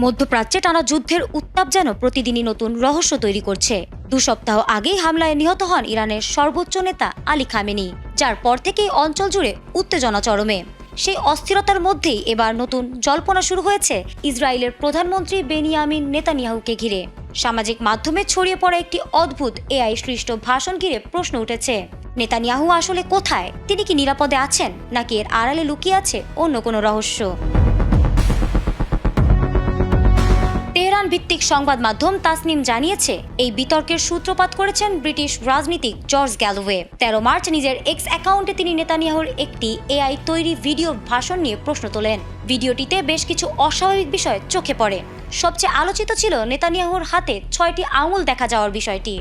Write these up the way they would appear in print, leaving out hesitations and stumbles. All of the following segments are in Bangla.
মধ্যপ্রাচ্যে টানা যুদ্ধের উত্তাপ যেন প্রতিদিনই নতুন রহস্য তৈরি করছে। 2 সপ্তাহ আগেই হামলায় নিহত হন ইরানের সর্বোচ্চ নেতা আলী খামেনি, যার পর থেকেই অঞ্চল জুড়ে উত্তেজনা চরমে। সেই অস্থিরতার মধ্যেই এবার নতুন জল্পনা শুরু হয়েছে ইসরায়েলের প্রধানমন্ত্রী বেনিয়ামিন নেতানিয়াহুকে ঘিরে। সামাজিক মাধ্যমে ছড়িয়ে পড়া একটি অদ্ভুত এআই সৃষ্ট ভাষণ ঘিরে প্রশ্ন উঠেছে, নেতানিয়াহু আসলে কোথায়? তিনি কি নিরাপদে আছেন, নাকি এর আড়ালে লুকিয়ে আছে অন্য কোনো রহস্য? তেহরান ভিত্তিক সংবাদ মাধ্যম তাসনিম জানিয়েছে, এই বিতর্কের সূত্রপাত করেছেন ব্রিটিশ রাজনীতিক জর্জ গ্যালোওয়ে। 13 মার্চ নিজের এক্স অ্যাকাউন্টে তিনি নেতানিয়াহুর একটি এআই তৈরি ভিডিও ভাষণ নিয়ে প্রশ্ন তোলেন। ভিডিওটিতে বেশ কিছু অস্বাভাবিক বিষয় চোখে পড়ে। সবচেয়ে আলোচিত ছিল নেতানিয়াহুর হাতে 6টি আঙুল দেখা যাওয়ার বিষয়টি।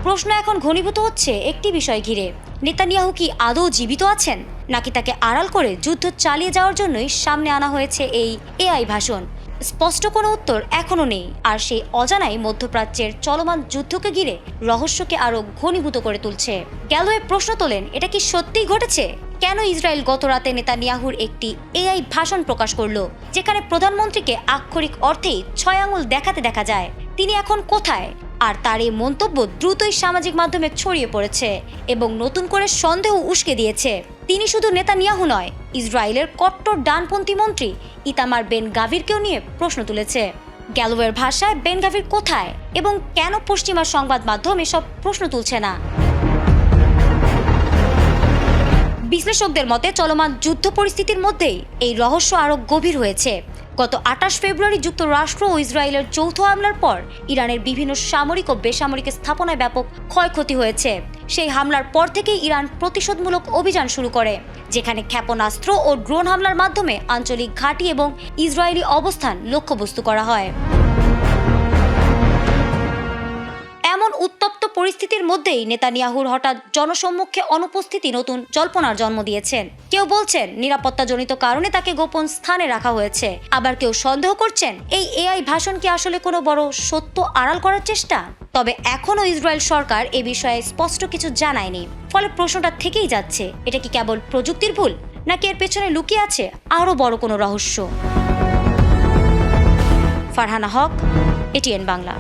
প্রশ্ন এখন ঘনীভূত হচ্ছে একটি বিষয় ঘিরে, নেতানিয়াহু কি আদৌ জীবিত আছেন, নাকি তাকে আড়াল করে যুদ্ধ চালিয়ে যাওয়ার জন্যই সামনে আনা হয়েছে এই এআই ভাষণ? স্পষ্ট কোনো উত্তর এখনো নেই, আর সেই অজানাই মধ্যপ্রাচ্যের চলমান যুদ্ধকে ঘিরে রহস্যকে আরো ঘনীভূত করে তুলছে। গ্যালোওয়ে প্রশ্ন তোলেন, এটা কি সত্যিই ঘটেছে? কেন ইসরায়েল গত রাতে নেতানিয়াহুর একটি এআই ভাষণ প্রকাশ করলো, যেখানে প্রধানমন্ত্রীকে আক্ষরিক অর্থেই 6 আঙুল দেখাতে দেখা যায়? তিনি এখন কোথায়? আর তার এই মন্তব্য দ্রুতই সামাজিক মাধ্যমে ছড়িয়ে পড়েছে এবং নতুন করে সন্দেহ উস্কে দিয়েছে। তিনি শুধু নেতানিয়াহু নয়, ইসরায়েলের কট্টর ডানপন্থী মন্ত্রী ইতামার বেন গাভিরকেও নিয়ে প্রশ্ন তুলেছে। গ্যালোওয়ের ভাষায় বেন গাভির কোথায় এবং কেন পশ্চিমা সংবাদ মাধ্যম এসব প্রশ্ন তুলছে না? বিশ্লেষকদের মতে চলমান যুদ্ধ পরিস্থিতির মধ্যেই এই রহস্য আরো গভীর হয়েছে। গত 28 ফেব্রুয়ারি যুক্তরাষ্ট্র ও ইসরায়েলের যৌথ হামলার পর ইরানের বিভিন্ন সামরিক ও বেসামরিক স্থাপনায় ব্যাপক ক্ষয়ক্ষতি হয়েছে। সেই হামলার পর থেকেই ইরান প্রতিশোধমূলক অভিযান শুরু করে, যেখানে ক্ষেপণাস্ত্র ও ড্রোন হামলার মাধ্যমে আঞ্চলিক ঘাঁটি এবং ইসরায়েলি অবস্থান লক্ষ্যবস্তু করা হয়। এমন উত্তপ্ত পরিস্থিতির মধ্যেই নেতানিয়াহুর হঠাৎ জনসম্মুখে অনুপস্থিতি নতুন জল্পনার জন্ম দিয়েছেন। কেউ বলছেন নিরাপত্তাজনিত কারণে তাকে গোপন স্থানে রাখা হয়েছে, আবার কেউ সন্দেহ করছেন এই এআই ভাষণ কি আসলে কোনো বড় সত্য আড়াল করার চেষ্টা। তবে এখনও ইসরায়েল সরকার এ বিষয়ে স্পষ্ট কিছু জানায়নি। ফলে প্রশ্নটা থেকেই যাচ্ছে, এটা কি কেবল প্রযুক্তির ভুল, নাকি এর পেছনে লুকিয়ে আছে আরো বড় কোনো রহস্য? ফারহানা হক, এটিএন বাংলা।